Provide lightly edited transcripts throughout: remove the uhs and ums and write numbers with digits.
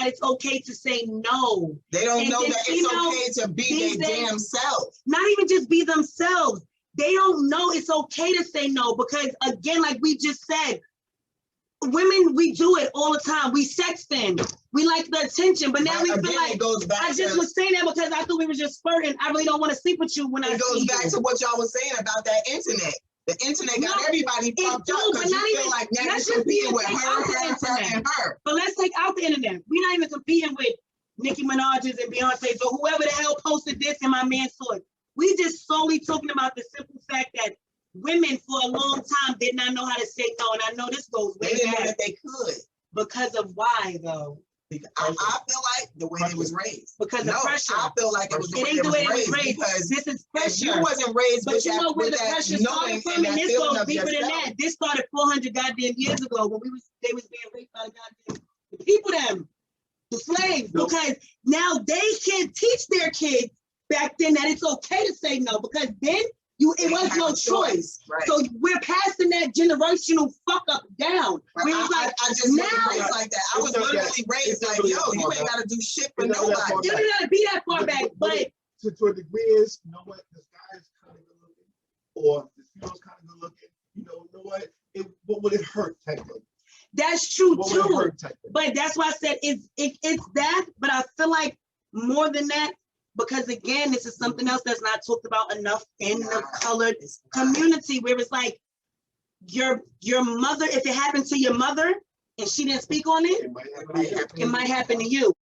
that it's okay to say no. They don't know that it's okay to be their damn self. Not even just be themselves. They don't know it's okay to say no because, again, like we just said, women, we do it all the time. We sexting. We like the attention, but now we feel like, I just was saying that because I thought we were just flirting. I really don't want to sleep with you when I see you. It goes back to what y'all was saying about that internet. The internet got everybody fucked up because you feel like now you're competing with her. But let's take out the internet. We're not even competing with Nicki Minaj's and Beyonce's or whoever the hell posted this and my man saw it. We just solely talking about the simple fact that women for a long time did not know how to say no. And I know this goes way back. They didn't know that they could. Because of why, though? I feel like the way it was raised. Because of pressure. I feel like it was the way it was raised. Because this is pressure. If you wasn't raised but with you know that, where the pressure started from, and this goes deeper than that. This started 400 goddamn years ago when they was being raped by the goddamn people, the slaves. Because now they can teach their kids back then that it's okay to say no, because then it was no choice. Right. So we're passing that generational fuck up down. Where it's like, I just now raised like that. I was literally raised like, yo, you ain't gotta do shit for nobody. You don't gotta be that far back, but to a degree is, you know what, this guy is kind of good looking, or this female's kind of good looking. You know what? What would it hurt type thing? That's true too. But that's why I said it's that. But I feel like more than that. Because again, this is something else that's not talked about enough in the colored community, where it's like your mother, if it happened to your mother and she didn't speak on it, it might happen to you.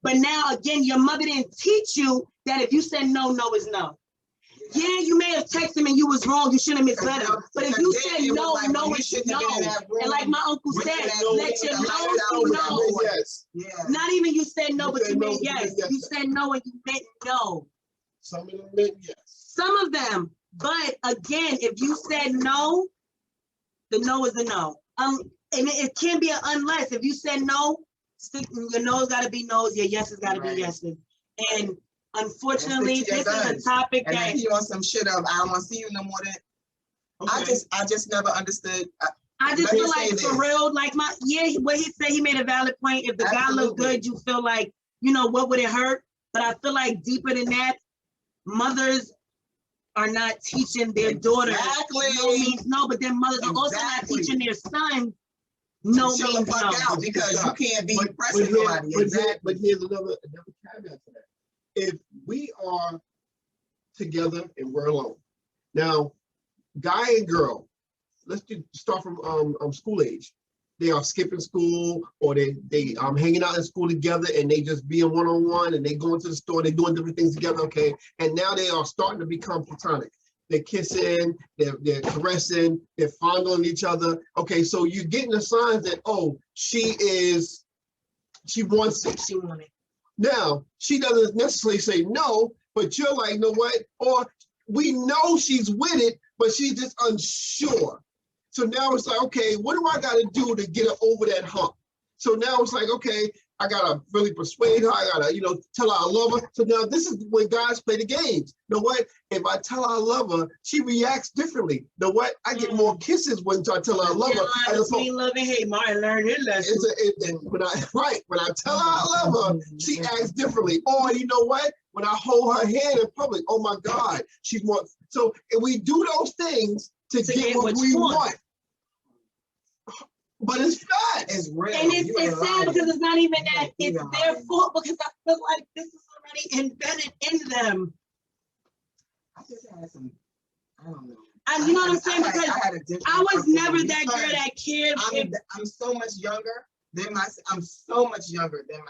But now again, your mother didn't teach you that if you said no, no is no. Yeah, you may have texted him and you was wrong. You shouldn't have misled him. But if you said no, no is no. And like my uncle said, let your no be no. Yes. Yeah. Not even you said no, but you meant yes. You said no and you meant no. Some of them meant yes. Some of them. But again, if you said no, the no is a no. And it can't be an unless. If you said no, your no's got to be no's, your yeses got to be yeses. And unfortunately, this is a topic and that he on some shit of I don't want to see you no more. Than I just never understood. I just feel like for real, like what he said, he made a valid point. If the guy looked good, you feel like, you know, what would it hurt? But I feel like deeper than that, mothers are not teaching their daughters no means no, but then mothers are also not teaching their sons no means no. Out because you can't be pressing nobody. But here's another caveat to that. If we are together and we're alone, now, guy and girl, let's start from school age. They are skipping school, or they hanging out in school together, and they just being one-on-one, and they go into the store, they're doing different things together, okay? And now they are starting to become platonic. They're kissing, they're caressing, they're fondling each other. Okay, so you're getting the signs that, oh, she wants it. She wants it. Now, she doesn't necessarily say no, but you're like, you know what? Or we know she's with it, but she's just unsure. So now it's like, okay, what do I got to do to get her over that hump? So now it's like, okay, I got to really persuade her. I got to, tell her I love her. So now this is when guys play the games. You know what? If I tell her I love her, she reacts differently. You know what? I get more kisses when I tell her I love her. Between love and hate, Martin learned his lesson. When I tell her I love her, she acts differently. Or you know what? When I hold her hand in public, oh my God, she's more. So if we do those things to get what we want. But it's not. It's real. And it's sad because it's not even that. It's their fault because I feel like this is already embedded in them. I just had some, I don't know. You know what I'm saying? Because I was never that girl that cared. I'm so much younger than my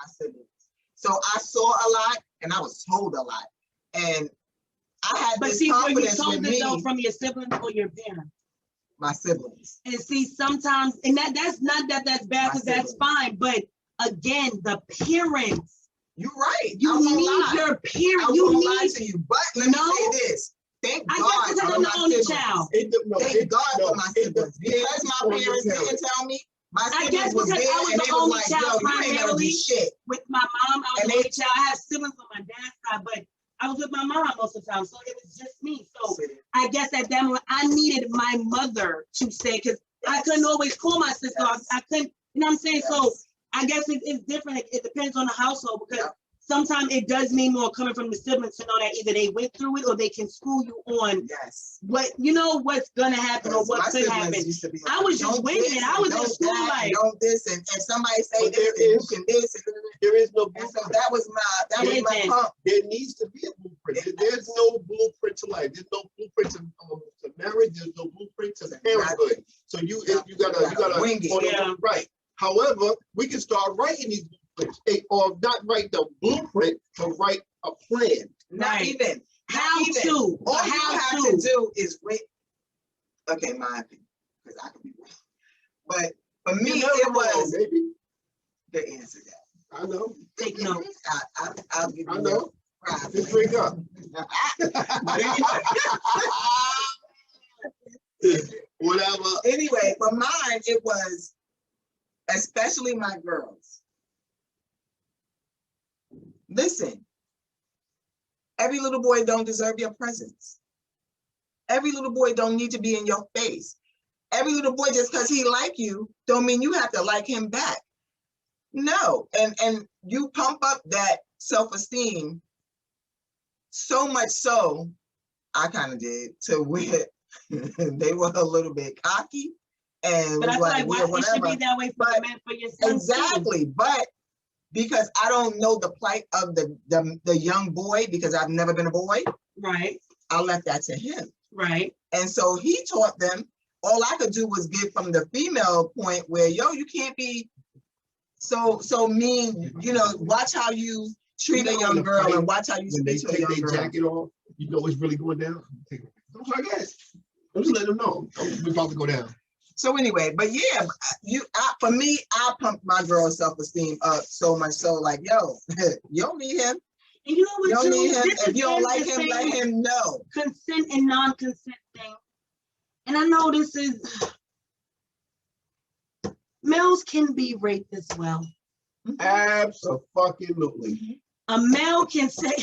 siblings. So I saw a lot and I was told a lot. And I had this confidence with me. But see, were you told it though from your siblings or your parents? My siblings. And see, sometimes, and that's not that that's bad, because that's fine. But again, the parents. You're right. You need your parents. You need lie to you, but let me say this. Thank God for my siblings. Thank God for my siblings. Because my parents didn't tell me. My siblings was there, and they was like, yo, you ain't gotta do shit. With my mom, I was the only child. I have siblings on my dad's side, but I was with my mom most of the time, so it was just me. So I guess at that moment, I needed my mother to say, because I couldn't always call my sister. Yes. I couldn't, you know what I'm saying? Yes. So I guess it's different. It depends on the household, because sometimes it does mean more coming from the siblings to know that either they went through it or they can school you on what, you know, what's gonna happen or what could happen. I was just waiting. I was in school like, don't this, and somebody say this, and you can this, and there is no blueprint. So that was my pump. There needs to be a blueprint. There's no blueprint to life. There's no blueprint to marriage. There's no blueprint to parenthood. So you gotta wing it. Right. However, we can start writing these blueprints, or not write the blueprint, but write a plan. Not even. How to. All you have to do is wait. Okay, my opinion, because I could be wrong. But for me, it was the answer that. I know. Take notes. I'll give you. I know. Just drink up. Whatever. Anyway, for mine, it was, especially my girls. Listen, every little boy don't deserve your presence. Every little boy don't need to be in your face. Every little boy, just because he like you, don't mean you have to like him back. No, and you pump up that self-esteem so much so, I kind of did, to where they were a little bit cocky. And but I feel like it should be that way for the man, for your son. Exactly, too. But because I don't know the plight of the young boy, because I've never been a boy. Right. I left that to him. Right. And so he taught them. All I could do was give from the female point where, yo, you can't be so mean. You know, watch how you treat a young girl and watch how you speak to a young girl. When they take their jacket off, you know it's really going down. I guess. I'm just letting them know we're about to go down. So anyway, but yeah, for me, I pumped my girl's self-esteem up so much so, like, yo, you don't need him. And you know what? You don't need him. If you don't like him, let him know. Consent and non-consent thing. And I know this is, males can be raped as well. Absolutely. A male can say,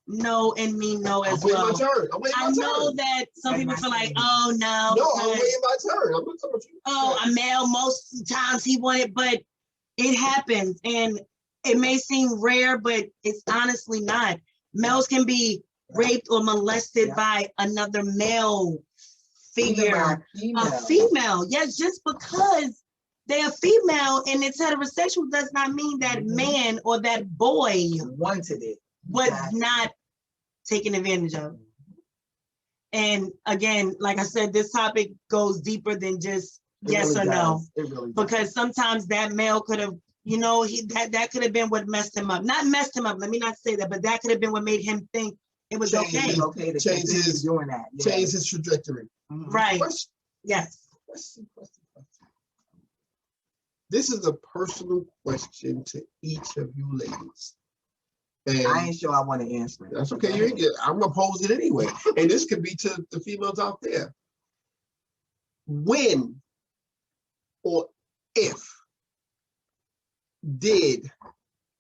no and mean no as well. My turn. I know that some people feel like, oh no. No, I'm waiting my turn. I'm not talking about you. Oh, a male, most times he wanted, but it happens. And it may seem rare, but it's honestly not. Males can be raped or molested by another male figure. A female. Yes, just because they're female and it's heterosexual does not mean that man or that boy wanted it. Was not taken advantage of. And again, like I said, this topic goes deeper than just yes or no. It really does. Because sometimes that male could have, you know, that could have been what messed him up. Not messed him up, let me not say that, but that could have been what made him think it was okay to change his doing that. Change his trajectory. Right. Question. Yes. Question. This is a personal question to each of you ladies. And I ain't sure I want to answer it. That's okay. You ain't get. I'm gonna pose it anyway, and this could be to the females out there. When or if did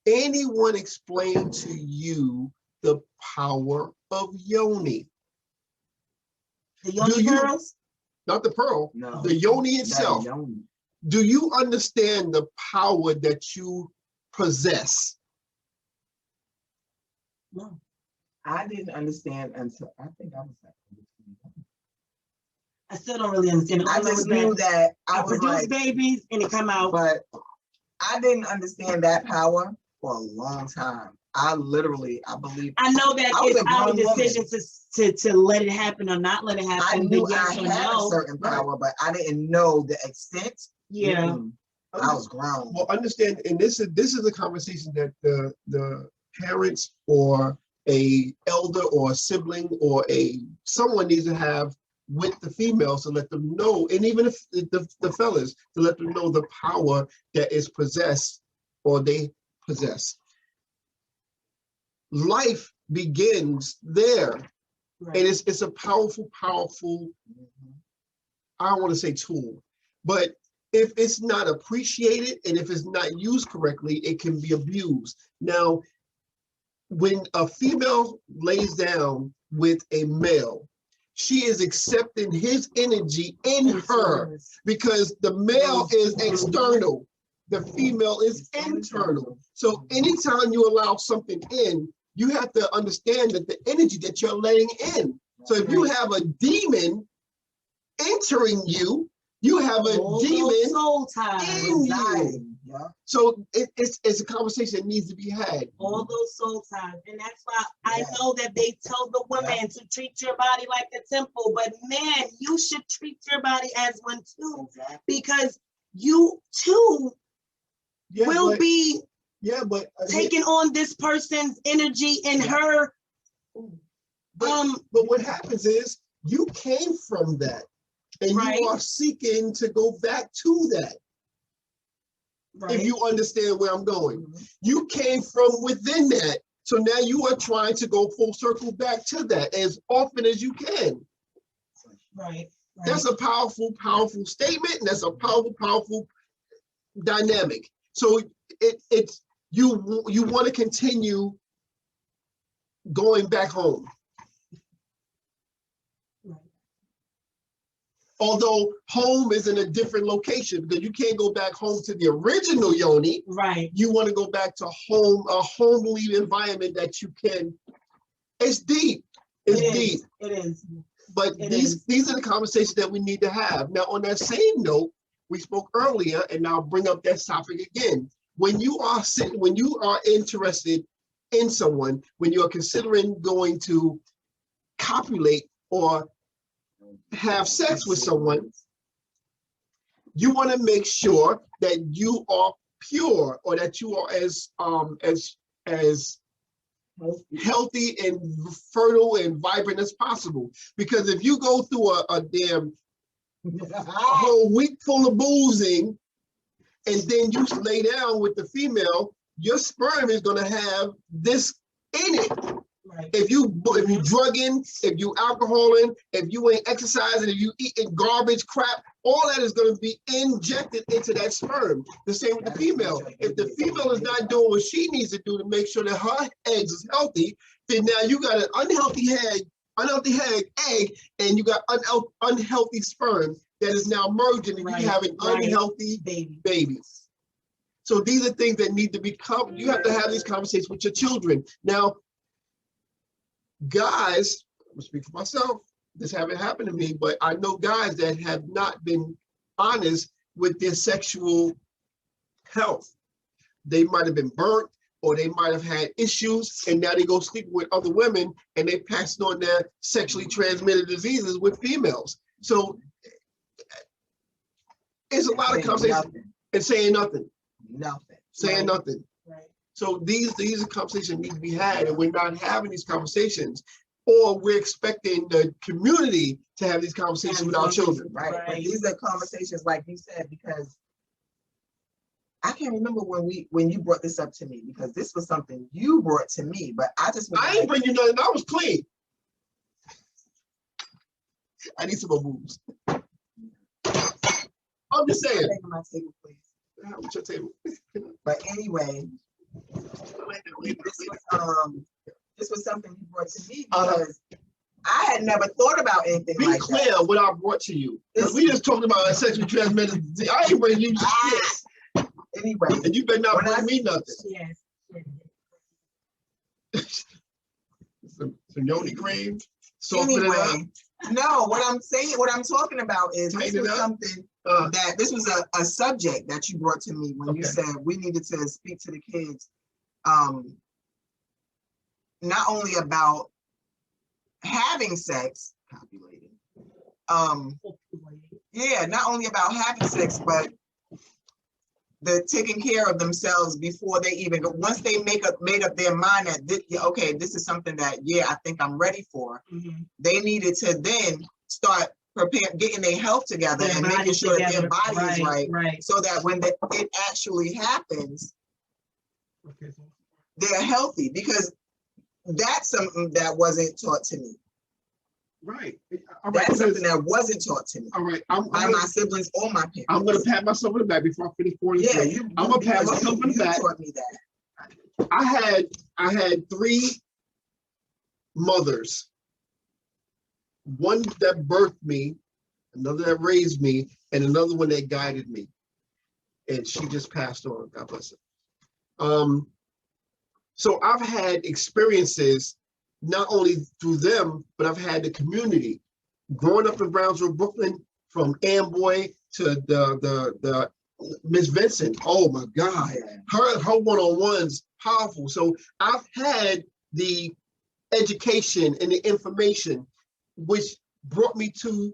anyone explain to you the power of yoni? The yoni pearls? Not the pearl. No. The yoni itself. Yoni. Do you understand the power that you possess? No, I didn't understand until I think I was like, I still don't really understand it. I just knew that I was produce like, babies and it come out. But I didn't understand that power for a long time. I believe. I know that it's our decision to let it happen or not let it happen. I knew I had a certain power, but I didn't know the extent. Yeah. I was grown. Well, understand, and this is a conversation that the parents or a elder or a sibling or someone needs to have with the females to let them know, and even if the fellas, to let them know the power that is possessed or they possess. Life begins there. Right. And it's a powerful, I don't want to say tool, but if it's not appreciated and if it's not used correctly, it can be abused. Now, when a female lays down with a male, she is accepting his energy in her, because the male is external, the female is internal. So anytime you allow something in, you have to understand that the energy that you're letting in. So if you have a demon entering you, you have a demon soul ties in you. Yeah. So it's a conversation that needs to be had. All those soul ties. And that's why I know that they tell the women to treat your body like a temple, but man, you should treat your body as one too, because you too will be taking on this person's energy and her. But what happens is you came from that, and you are seeking to go back to that. If you understand where I'm going, you came from within that. So now you are trying to go full circle back to that as often as you can. Right. That's a powerful, powerful statement. And that's a powerful, powerful dynamic. So it's you want to continue going back home. Although home is in a different location, because you can't go back home to the original yoni. Right. You want to go back to home, a homely environment that you can. It's deep. It's deep. It is. But these are the conversations that we need to have. Now, on that same note, we spoke earlier, and I'll bring up that topic again. When you are interested in someone, when you are considering going to copulate or have sex with someone, you want to make sure that you are pure, or that you are as healthy and fertile and vibrant as possible. Because if you go through a damn whole week full of boozing, and then you lay down with the female, your sperm is going to have this in it. Right. If you drugging, if you alcoholing, if you ain't exercising, if you eating garbage crap, all that is going to be injected into that sperm. The same with the female. If the female is not doing what she needs to do to make sure that her eggs is healthy, then now you got an unhealthy egg, and you got unhealthy sperm that is now merging, and you have an unhealthy babies. So these are things that need to be covered. You have to have these conversations with your children. Now, guys, I'm gonna speak for myself. This haven't happened to me, but I know guys that have not been honest with their sexual health. They might have been burnt, or they might have had issues, and now they go sleep with other women, and they pass on their sexually transmitted diseases with females. So it's a lot of conversation and saying nothing. Saying nothing. Right. So these are conversations that need to be had, and we're not having these conversations, or we're expecting the community to have these conversations with our children. Right. But these are conversations, like you said, because I can't remember when you brought this up to me, because this was something you brought to me, but I ain't bring you nothing. I was clean. I need some more moves. I'm just saying. Take my table, please. What's your table? But anyway, this was something you brought to me, because I had never thought about anything like that. Be clear what I brought to you. We just talked about sexually transmitted disease. I ain't bringing you shit. Anyway. And you better not bring me nothing. Yes. Some yoni cream. Anyway, no, what I'm talking about is this was something that this was a subject that you brought to me when you said we needed to speak to the kids, not only about having sex, copulating, not only about having sex, but the taking care of themselves before they even go. Once they made up their mind that this is something that I think I'm ready for. Mm-hmm. They needed to then start preparing, getting their health together and making sure that their body is right, so that when it actually happens, they're healthy. Because that's something that wasn't taught to me. Right. That's something that wasn't taught to me. All right. By my siblings or my parents. I'm going to pat myself on the back before I finish pouring this. I'm going to pat myself on the back. You taught me that. I had 3 mothers. One that birthed me, another that raised me, and another one that guided me. And she just passed on. God bless her. So I've had experiences not only through them, but I've had the community. Growing up in Brownsville, Brooklyn, from Amboy to the Miss Vincent. Oh my God, her one-on-ones powerful. So I've had the education and the information, which brought me to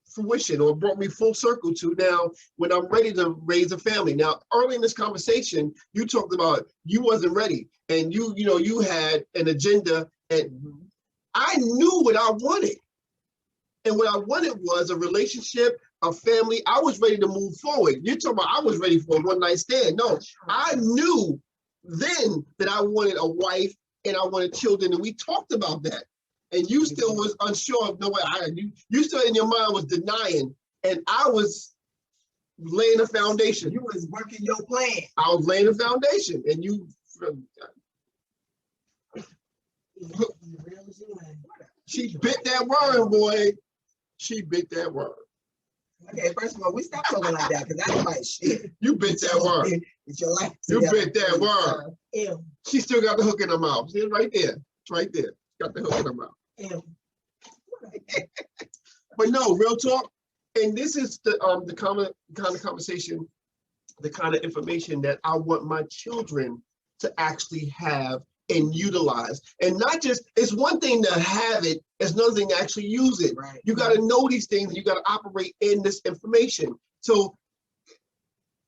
fruition or brought me full circle to now when I'm ready to raise a family. Now, early in this conversation, you talked about you wasn't ready and you had an agenda, and I knew what I wanted. And what I wanted was a relationship, a family. I was ready to move forward. You're talking about I was ready for a one-night stand. No, I knew then that I wanted a wife and I wanted children, and we talked about that. And you still was unsure of no way. You still in your mind was denying, and I was laying a foundation. You was working your plan. I was laying a foundation, and you. She bit that word, boy. She bit that word. Okay, first of all, we stop talking like that because that's like shit. You bit that word. It's your life. You bit that word. Ew. She still got the hook in her mouth. See it right there. It's right there. Got the hook in her mouth. Ew. But no, real talk. And this is the kind of conversation, the kind of information that I want my children to actually have and utilize. And not just, it's one thing to have it, it's another thing to actually use it. Right. You got to know these things, you got to operate in this information. So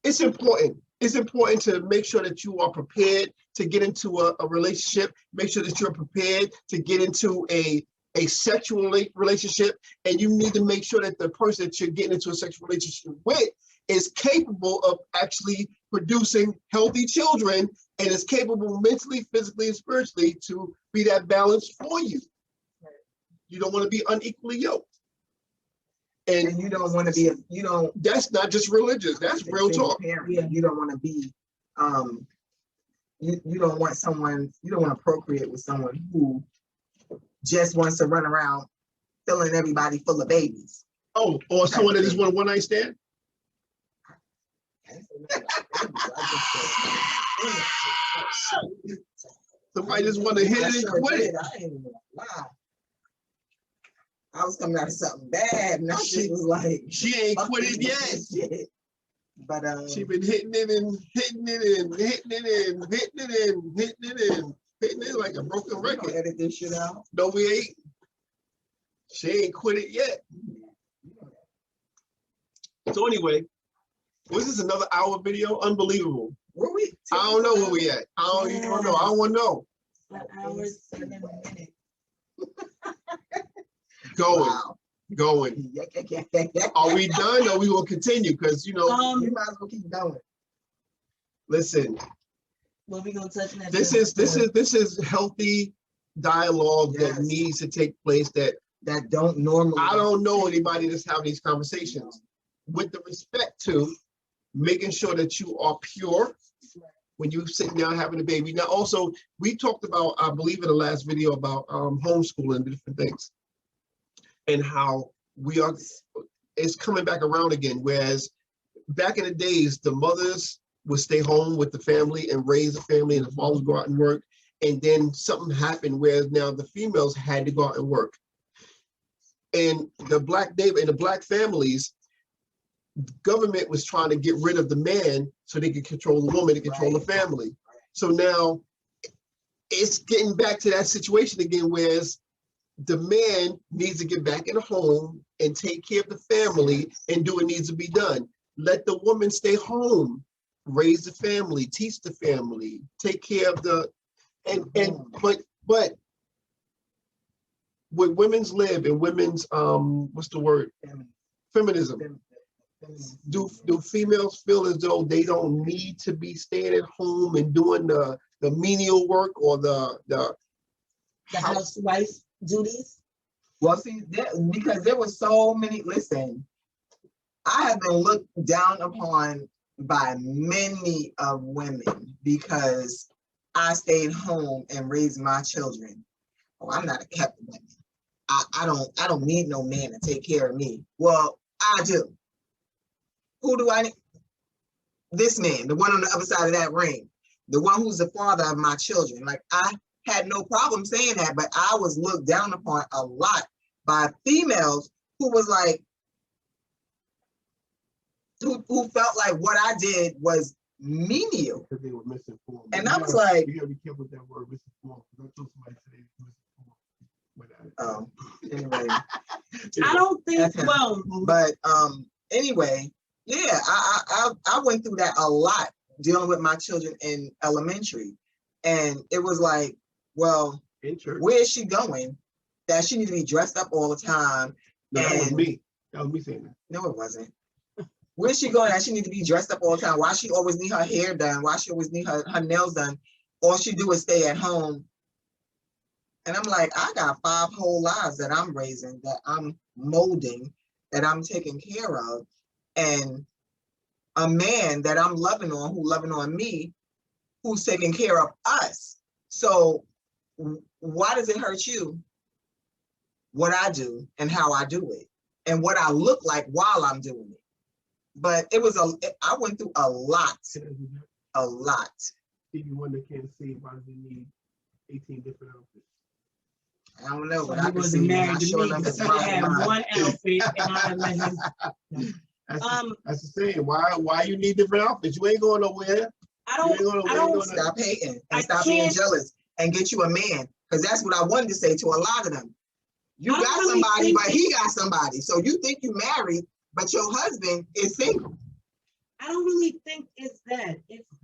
it's important. It's important to make sure that you are prepared to get into a relationship, make sure that you're prepared to get into a sexual relationship, and you need to make sure that the person that you're getting into a sexual relationship with is capable of actually producing healthy children and is capable mentally, physically, and spiritually to be that balance for you. Right. You don't want to be unequally yoked. And you don't want to be, that's not just religious, that's real talk. Parent. Yeah. You don't want to be, you don't want someone, you don't want to procreate with someone who just wants to run around filling everybody full of babies. Oh, or someone that just want a one-night stand? Somebody just want to hit it and quit it. I ain't gonna lie. I was coming out of something bad, and she was like, she ain't quit it yet. But she been hitting it and hitting it and hitting it and hitting it and hitting it and hitting it like a broken record. Edit this shit out. No, we ain't. She ain't quit it yet. So anyway, was this another hour video? Unbelievable. Where we? I don't know where we at. I don't even know. I don't want to know. 1 hour, 7 minutes. Going. Wow. Going. Are we done or we will continue? Because you might as well keep going. Listen. Well, we gonna touch that. This is healthy dialogue that needs to take place. That don't normally. I don't know anybody that's having these conversations with the respect to making sure that you are pure when you sitting down having a baby. Now, also we talked about, I believe in the last video about homeschooling and different things, and how it's coming back around again. Whereas back in the days, the mothers would stay home with the family and raise a family, and the fathers go out and work. And then something happened where now the females had to go out and work. And the black families, government was trying to get rid of the man so they could control the woman and control the family. So now it's getting back to that situation again, whereas the man needs to get back in the home and take care of the family and do what needs to be done. Let the woman stay home, raise the family, teach the family, take care of the, but with women's lib and women's, what's the word? Feminism. Do females feel as though they don't need to be staying at home and doing the menial work or the housewife duties? Well, see, because there were so many. Listen, I have been looked down upon by many of women because I stayed home and raised my children. Oh, I'm not a kept woman. I don't need no man to take care of me. Well, I do. Who do I need? This man, the one on the other side of that ring, the one who's the father of my children. Like, I had no problem saying that, but I was looked down upon a lot by females who was like, who felt like what I did was menial. Because they were misinformed. And I was like, you gotta be careful with that word misinformed. Because I told somebody today misinformed. anyway, I don't think well, but anyway, yeah, I went through that a lot dealing with my children in elementary, and it was like, well, where is she going? That she needs to be dressed up all the time. No, that was me. That was me saying that. No, it wasn't. Where's she going? That she needs to be dressed up all the time. Why she always need her hair done? Why she always need her nails done? All she do is stay at home. And I'm like, I got 5 whole lives that I'm raising, that I'm molding, that I'm taking care of. And a man that I'm loving on, who's loving on me, who's taking care of us. So why does it hurt you what I do and how I do it and what I look like while I'm doing it? But it was I went through a lot. Even one that can't see, why does he need 18 different outfits? I don't know, but I can see married to me because I had one outfit and I let him. That's the saying. Why you need different outfits? You ain't going nowhere. I don't stop hating and stop being jealous and get you a man, because that's what I wanted to say to a lot of them. You got somebody, but he got somebody. So you think you married, but your husband is single. I don't really think it's that.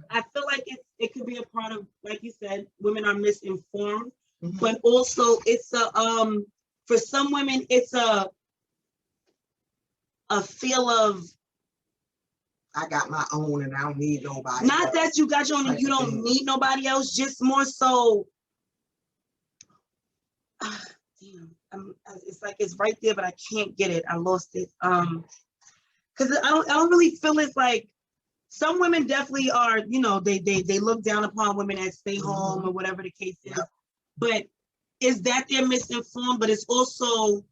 I feel like it could be a part of, like you said, women are misinformed, but also it's for some women it's a feel of, I got my own and I don't need nobody. Not that you got your own and you don't need nobody else, just more so. It's like it's right there, but I can't get it. I lost it. Because I don't really feel it's like some women definitely are, they look down upon women that stay home or whatever the case is. But is that they're misinformed? But it's also,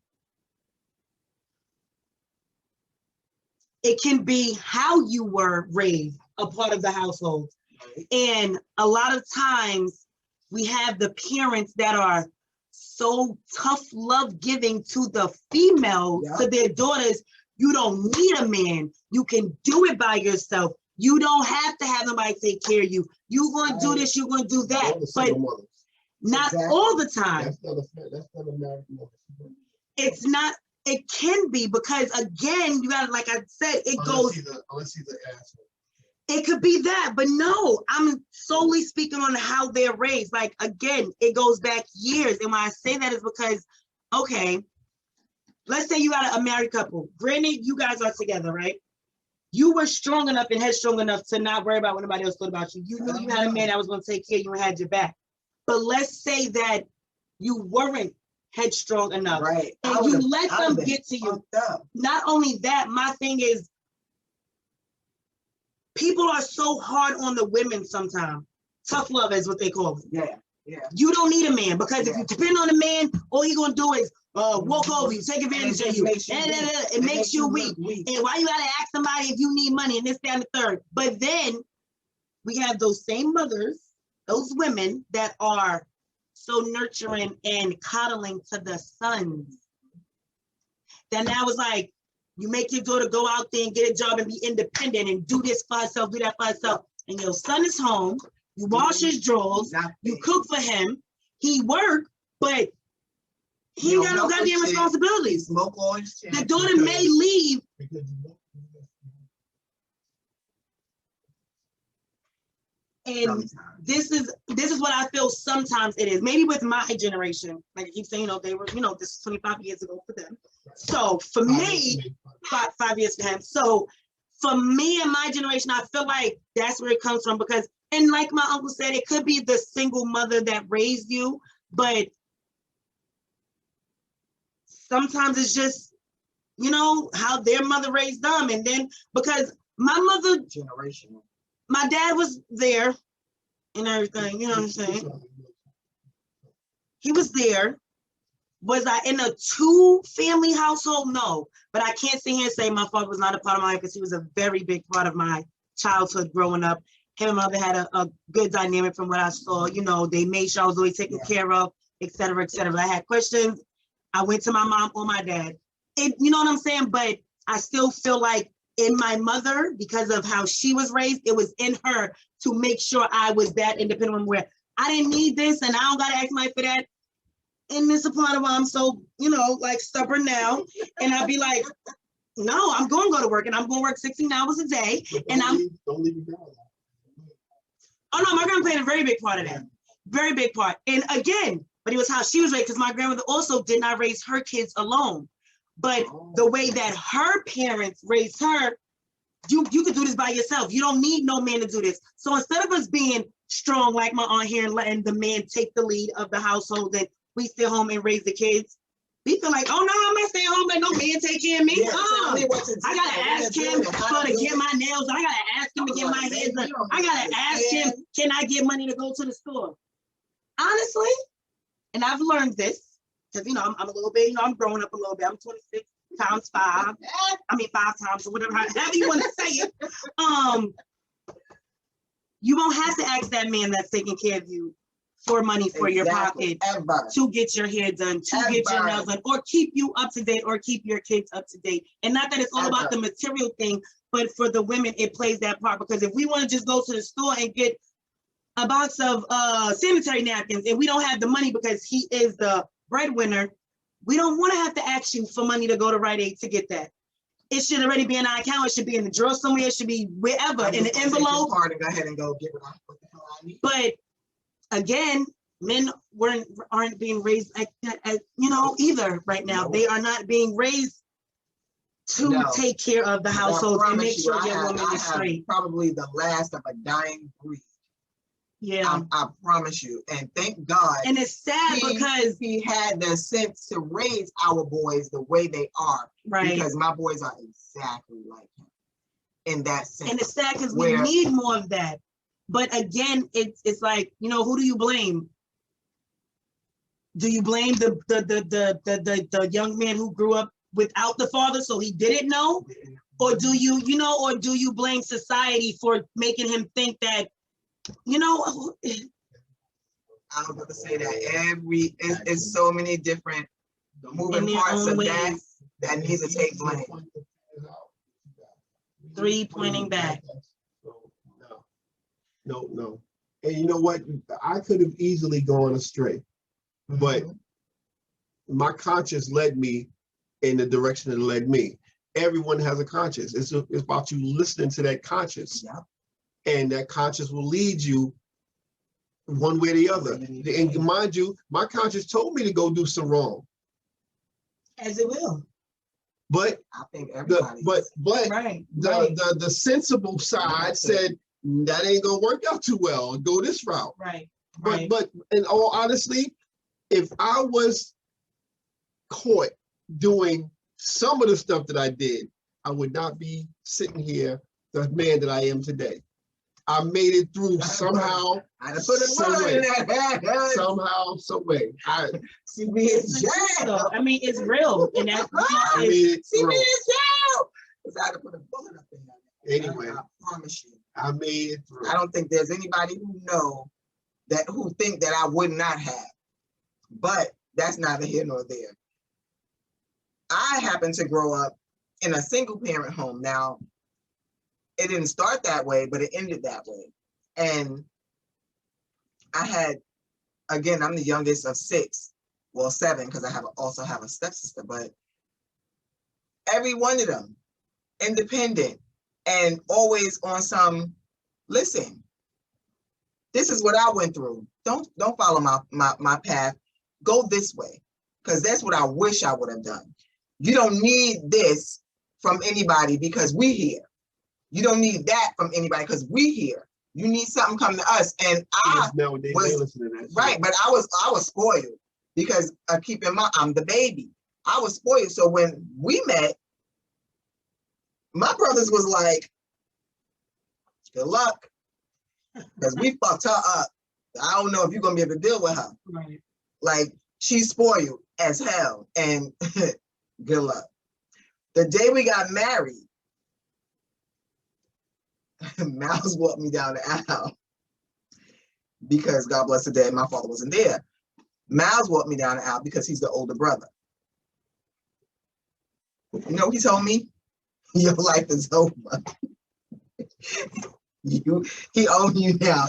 it can be how you were raised, a part of the household. And a lot of times we have the parents that are so tough love giving to the female, to their daughters. You don't need a man. You can do it by yourself. You don't have to have somebody take care of you. You're going to do this, you're going to do that. But not all the time. That's not American. It's not, it can be, because again, you got to, like I said, it goes. Unless he's an asshole. It could be that, but no, I'm solely speaking on how they're raised. Like, again, it goes back years. And when I say that is because, okay, let's say you got a married couple. Granted, you guys are together, right? You were strong enough and headstrong enough to not worry about what anybody else thought about you. You knew you had a man that was going to take care of you and had your back. But let's say that you weren't headstrong enough, right? And you let them get to you. Not only that, my thing is, people are so hard on the women sometimes. Tough love is what they call it. Yeah. You don't need a man, because if you depend on a man, all he's gonna do is walk over you, take advantage of you. It makes you weak. And why you gotta ask somebody if you need money and this, that, and the third? But then we have those same mothers, those women that are so nurturing and coddling to the sons. That now it's like, you make your daughter go out there and get a job and be independent and do this for herself, do that for herself. And your son is home, you wash his drawers, you cook for him, he work, but he ain't got no goddamn responsibilities. The daughter may leave. And this is what I feel sometimes it is. Maybe with my generation, like I keep saying, they were, this is 25 years ago for them. So for me, 5 years for him. So for me and my generation, I feel like that's where it comes from, because, and like my uncle said, it could be the single mother that raised you, but sometimes it's just, how their mother raised them. And then because my mother, generational. My dad was there, and everything. You know what I'm saying? He was there. Was I in a 2-family household? No, but I can't sit here and say my father was not a part of my life because he was a very big part of my childhood growing up. Him and mother had a good dynamic from what I saw. You know, they made sure I was always taken care of, et cetera, et cetera. I had questions. I went to my mom or my dad. You know what I'm saying? But I still feel like in my mother, because of how she was raised, it was in her to make sure I was that independent woman where I didn't need this and I don't got to ask my for that. In this part of why I'm so, you know, like stubborn now. And I'll be like, no, I'm going to go to work and I'm going to work 16 hours a day. And don't leave your girl. Oh no, my grandma played a very big part of that. Very big part. And again, but it was how she was raised because my grandmother also did not raise her kids alone. But the way that her parents raised her, you could do this by yourself. You don't need no man to do this. So instead of us being strong like my aunt here and letting the man take the lead of the household and we stay home and raise the kids, we feel like, oh no, I'm not staying home, let no man take care of me. Yeah, I gotta ask him to get my nails. I gotta ask him to get my hair done. I gotta ask him, can I get money to go to the store? Honestly, and I've learned this, because you know, I'm a little bit, you know, I'm growing up a little bit. I'm 26 times 5. I mean 5 times or whatever, however you want to say it. You won't have to ask that man that's taking care of you for money for your pocket to get your hair done, to get your nails done, or keep you up to date, or keep your kids up to date. And not that it's all about the material thing, but for the women, it plays that part. Because if we want to just go to the store and get a box of sanitary napkins and we don't have the money because he is the breadwinner, we don't want to have to ask you for money to go to Rite Aid to get that. It should already be in our account. It should be in the drawer somewhere. It should be wherever, in the envelope. Card and go ahead and go get what the hell I need. But again, men aren't being raised like that, you know, either right now. They are not being raised to take care of the household and make sure your woman is straight. Probably the last of a dying breed. Yeah, I promise you, and thank God. And it's sad because he had the sense to raise our boys the way they are. Right. Because my boys are exactly like him in that sense. And it's sad because we need more of that. But again, it's like, you know, who do you blame? Do you blame the young man who grew up without the father, so he didn't know? Or do you, you know, or do you blame society for making him think that, you know? I was about to say that it's so many different moving parts of that needs to take blame. 3 pointing back. No. And you know what? I could have easily gone astray, but my conscience led me in the direction it led me. Everyone has a conscience. It's about you listening to that conscience. Yeah. And that conscience will lead you one way or the other. And mind you, my conscience told me to go do some wrong. As it will. But I think everybody. The sensible side said that ain't gonna work out too well. Go this route. Right. But in all honesty, if I was caught doing some of the stuff that I did, I would not be sitting here the man that I am today. I made it through somehow. Some way. See me in jail. I mean, it's real, and that's see me in jail. Because I had to put a bullet up in there. Anyway, I promise you, I made it through. I don't think there's anybody who think that I would not have. But that's neither here nor there. I happen to grow up in a single parent home. Now, it didn't start that way, but it ended that way. And I had, again, I'm the youngest of 6, well, 7, because I also have a stepsister, but every one of them, independent and always on some, listen, this is what I went through. Don't follow my path. Go this way, because that's what I wish I would have done. You don't need this from anybody because we here. You don't need that from anybody because we here. You need something come to us. And I was right, but I was spoiled because keep in mind I'm the baby. I was spoiled. So when we met, my brothers was like, good luck. because we fucked her up. I don't know if you're gonna be able to deal with her. Right. Like, she's spoiled as hell, and good luck. The day we got married, Miles walked me down the aisle because, God bless the dead, my father wasn't there. Miles walked me down the aisle because he's the older brother. You know what he told me? Your life is over. He owns you now.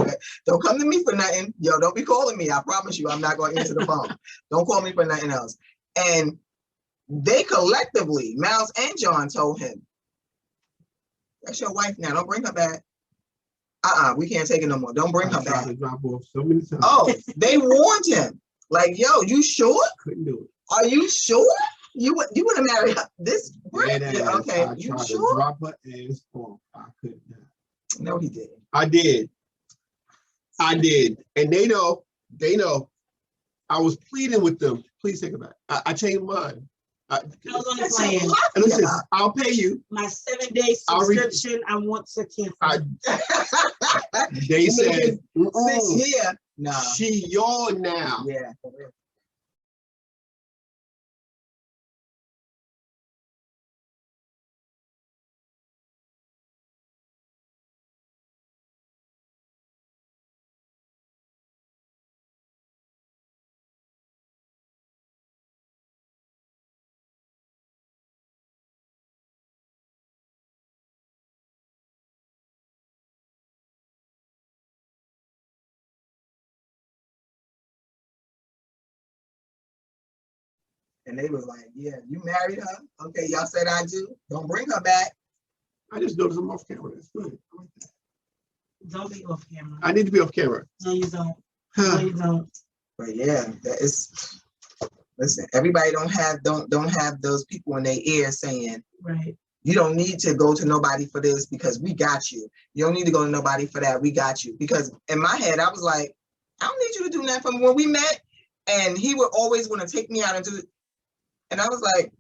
Don't come to me for nothing. Yo, don't be calling me. I promise you, I'm not going to answer the phone. Don't call me for nothing else. And they collectively, Miles and John, told him, that's your wife now. Don't bring her back. We can't take it no more. Don't bring her back. To drop off so many times. Oh, they warned him. Like, yo, you sure? Couldn't do it. Are you sure? You would have married this? Yeah, okay, I you tried sure? to drop her ass off. I couldn't. No, he didn't. I did. And they know. I was pleading with them. Please take it back. I changed mine. I was on the plan. And listen, I'll pay you. My 7-day subscription, I want to cancel. They said, 6 years. No. She yours now. Yeah. And they was like, yeah, you married her. Okay, y'all said I do. Don't bring her back. I just noticed I'm off camera. That's good. Don't be off camera. I need to be off camera. No, you don't. No, you don't. But yeah, that is. Listen, everybody don't have those people in their ear saying, right, you don't need to go to nobody for this because we got you. You don't need to go to nobody for that. We got you. Because in my head, I was like, I don't need you to do nothing for me. When we met, and he would always want to take me out and do it. And I was like,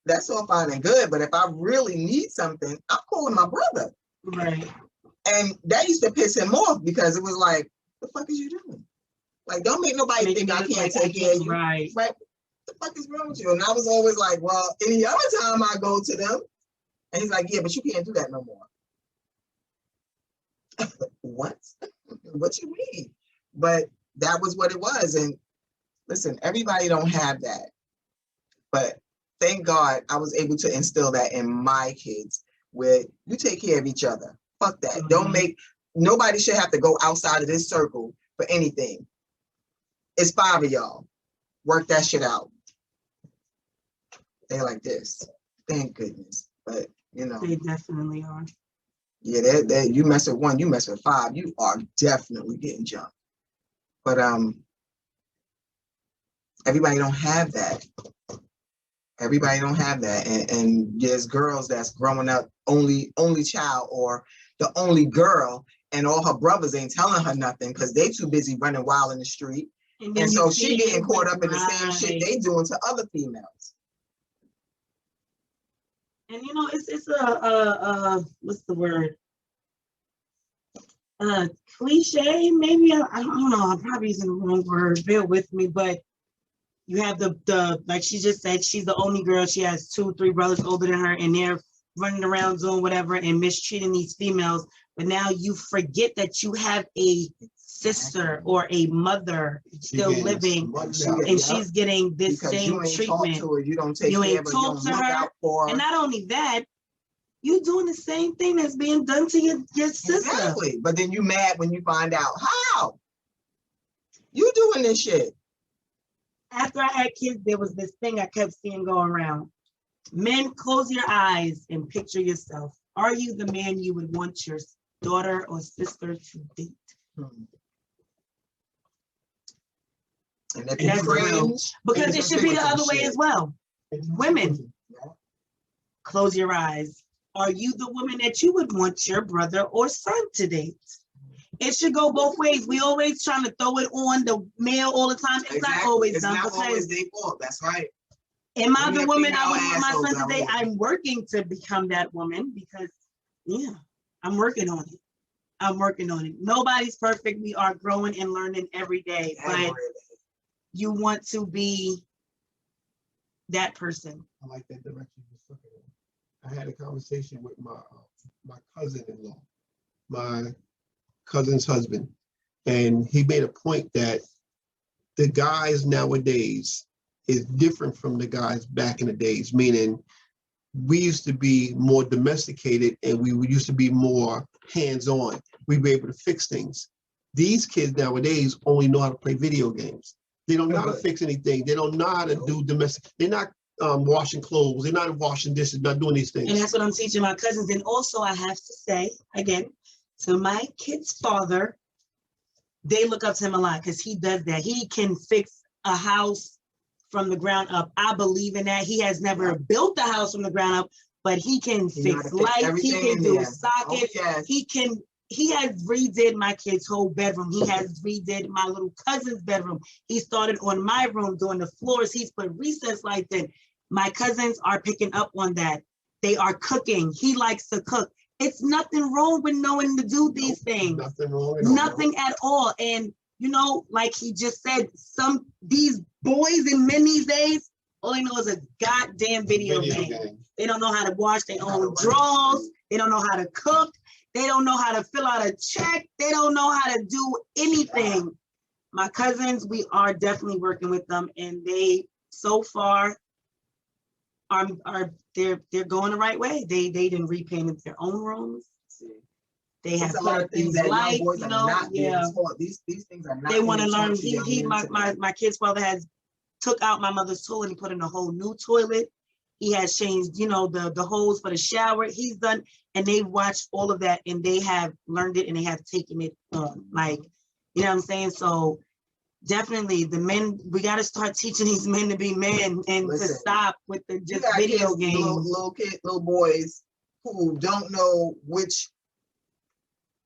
that's all fine and good, but if I really need something, I'm calling my brother. Right. And that used to piss him off because it was like, the fuck is you doing? Like, don't make nobody think I can't take care of you. Right. Right? What the fuck is wrong with you? And I was always like, well, any other time I go to them, and he's like, yeah, but you can't do that no more. What? What you mean? But that was what it was. And listen, everybody don't have that. But thank God I was able to instill that in my kids, where you take care of each other. Fuck that. Mm-hmm. Don't make, nobody should have to go outside of this circle for anything. It's 5 of y'all. Work that shit out. They like this. Thank goodness. But you know. They definitely are. Yeah, they you mess with 1, you mess with 5, you are definitely getting jumped. But everybody don't have that. Everybody don't have that. And there's girls that's growing up only child or the only girl, and all her brothers ain't telling her nothing because they too busy running wild in the street. And so she getting caught up in the same shit they doing to other females. And you know, it's a what's the word? Cliche, maybe. I don't know. I'm probably using the wrong word. Bear with me, but you have the like she just said, she's the only girl. She has 2, 3 brothers older than her, and they're running around doing whatever and mistreating these females. But now you forget that you have a sister or a mother still living, and she's getting this same treatment. You don't take care of her, you don't look out for her. And not only that, you doing the same thing that's being done to your sister. Exactly. But then you mad when you find out how you doing this shit. After I had kids, there was this thing I kept seeing go around. Men, close your eyes and picture yourself. Are you the man you would want your daughter or sister to date? And if you cringe, because it should be the other way as well. Women, close your eyes. Are you the woman that you would want your brother or son to date? It should go both ways. We always trying to throw it on the male all the time. It's not always done. It's not always their fault. That's right. Am I the woman I would want my son to date? I'm working to become that woman because, yeah, I'm working on it. I'm working on it. Nobody's perfect. We are growing and learning every day. But you want to be that person. I like that direction you took it in. I had a conversation with my cousin-in-law, my cousin's husband, and he made a point that the guys nowadays is different from the guys back in the days, meaning we used to be more domesticated and we used to be more hands-on. We'd be able to fix things. These kids nowadays only know how to play video games. They don't know how to fix anything. They don't know how to do domestic. They're not washing clothes. They're not washing dishes, not doing these things. And that's what I'm teaching my cousins. And also I have to say, again, to my kid's father, they look up to him a lot because he does that. He can fix a house from the ground up. I believe in that. He has never built the house from the ground up, but he can fix lights. He can do sockets. Oh, yes. He has redid my kid's whole bedroom. He has redid my little cousin's bedroom. He started on my room doing the floors. He's put recess lights in. My cousins are picking up on that. They are cooking. He likes to cook. It's nothing wrong with knowing to do these things. Nothing wrong at all. Nothing at all. And you know, like he just said, these boys and men these days, all they know is a goddamn video game. They don't know how to wash their own drawers. They don't know how to cook. They don't know how to fill out a check. They don't know how to do anything. My cousins, we are definitely working with them, and they so far they're going the right way. They didn't repaint their own rooms. They have a lot of things that young boys are not being taught. These things are not. They want to learn. My kid's father has took out my mother's toilet and put in a whole new toilet. He has changed, you know, the hose for the shower. He's done, and they've watched all of that, and they have learned it, and they have taken it on. Like, you know what I'm saying? So definitely, the men, we got to start teaching these men to be men and to stop with the just video games. Little boys who don't know which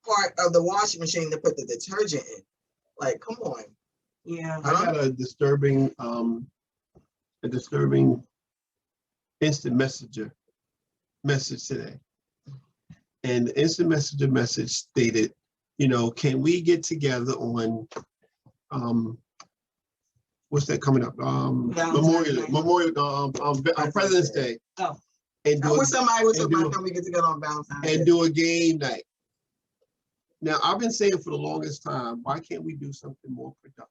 part of the washing machine to put the detergent in. Like, come on. Yeah. I got a disturbing instant messenger message today. And the instant messenger message stated, you know, can we get together on what's that coming up? President's Day. Oh. And do can we get together on Valentine's Day? And do a game night. Now, I've been saying for the longest time, why can't we do something more productive?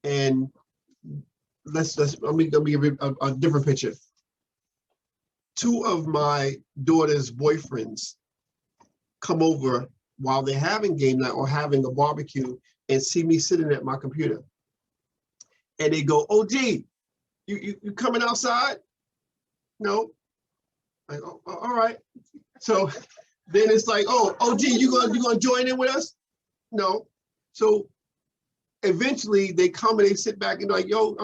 And let me give you a different picture. Two of my daughter's boyfriends come over while they're having game night or having a barbecue and see me sitting at my computer. And they go, "Oh, gee, you coming outside?" No. Like, oh, all right. So then it's like, oh, gee, you gonna join in with us? No. So eventually they come and they sit back and like, yo,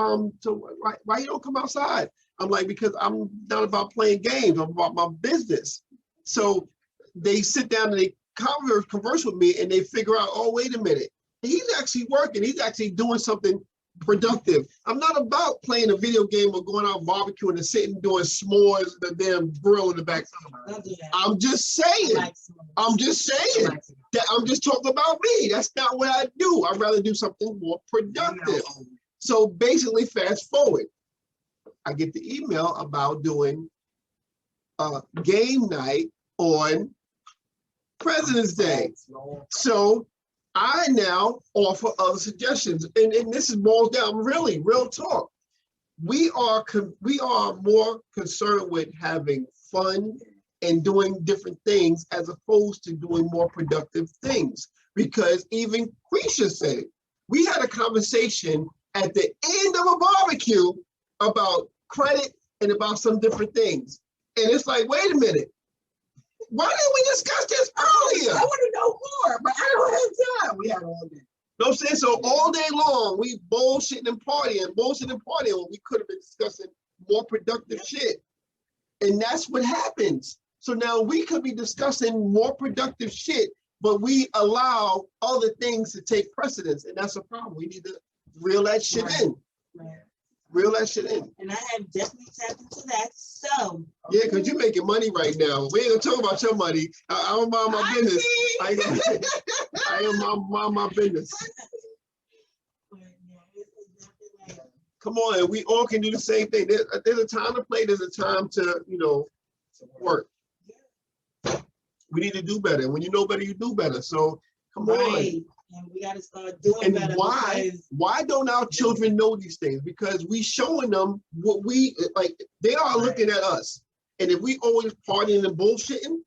so why you don't come outside? I'm like, because I'm not about playing games. I'm about my business. So they sit down and they converse with me and they figure out, oh, wait a minute. He's actually working. He's actually doing something productive. I'm not about playing a video game or going out barbecuing and sitting doing s'mores in the damn grill in the back. I'm just saying. I'm just talking about me. That's not what I do. I'd rather do something more productive. So basically, fast forward. I get the email about doing a game night on President's Day. So I now offer other suggestions, and this is boils down really real talk. We are more concerned with having fun and doing different things as opposed to doing more productive things. Because even Quisha said it. We had a conversation at the end of a barbecue about credit and about some different things, and it's like, wait a minute. Why didn't we discuss this earlier? I want to know more, but I don't have time. We had all day. No, I'm saying, so all day long, we bullshitting and partying when we could have been discussing more productive shit. And that's what happens. So now we could be discussing more productive shit, but we allow other things to take precedence. And that's a problem. We need to reel that shit in. Reel that shit in. And I have definitely tapped into that. So yeah, because you're making money right now. We ain't gonna talk about your money. I don't mind my business. I ain't mind my business. Come on, we all can do the same thing. There's a time to play. There's a time to, you know, work. We need to do better. When you know better, you do better. So come on. And we got to start doing better. Why don't our children know these things? Because we showing them what we like. They are looking at us, and if we always partying and bullshitting,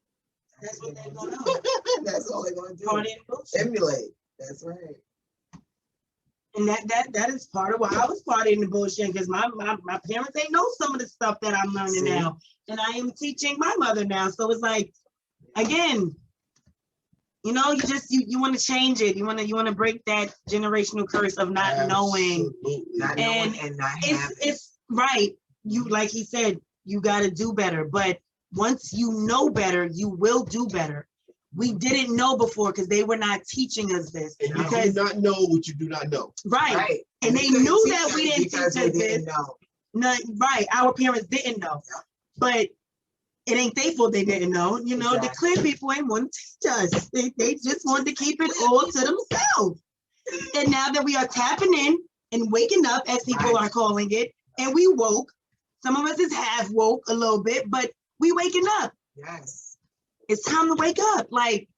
that's what they're gonna know. That's all they're gonna do. Party and bullshit. Emulate. That's right. And that is part of why I was partying and bullshit, because my parents ain't know some of the stuff that I'm learning now, and I am teaching my mother now. So it's like, again, you know, you want to change it. You want to break that generational curse of not knowing. And it's right. You, like he said, you got to do better. But once you know better, you will do better. We didn't know before because they were not teaching us this. And because you do not know what you do not know. Right. And they knew that we didn't teach us this. Not right. Our parents didn't know. But it ain't their fault they didn't know. You know, the clear people ain't want to teach us. They just wanted to keep it all to themselves. And now that we are tapping in and waking up, as people are calling it, and we woke, some of us is half woke a little bit, but we waking up. Yes. It's time to wake up. Like,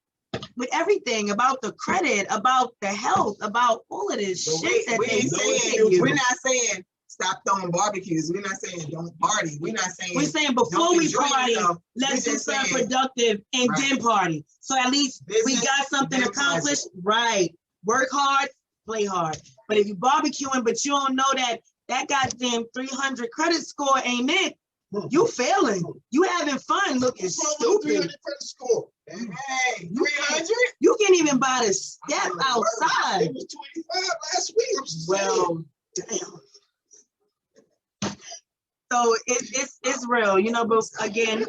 with everything about the credit, about the health, about all of this shit that we're not saying stop throwing barbecues. We're not saying don't party. We're not saying. We're saying before we party, let's do something productive and then party. So at least we got something accomplished. Right. Work hard, play hard. But if you barbecuing, but you don't know that goddamn 300 credit score ain't it, you failing. You having fun looking stupid. 300 credit score. Hey, 300? You can't even buy the step outside. It was 25 last week. Well, damn. So it's real, you know, but again,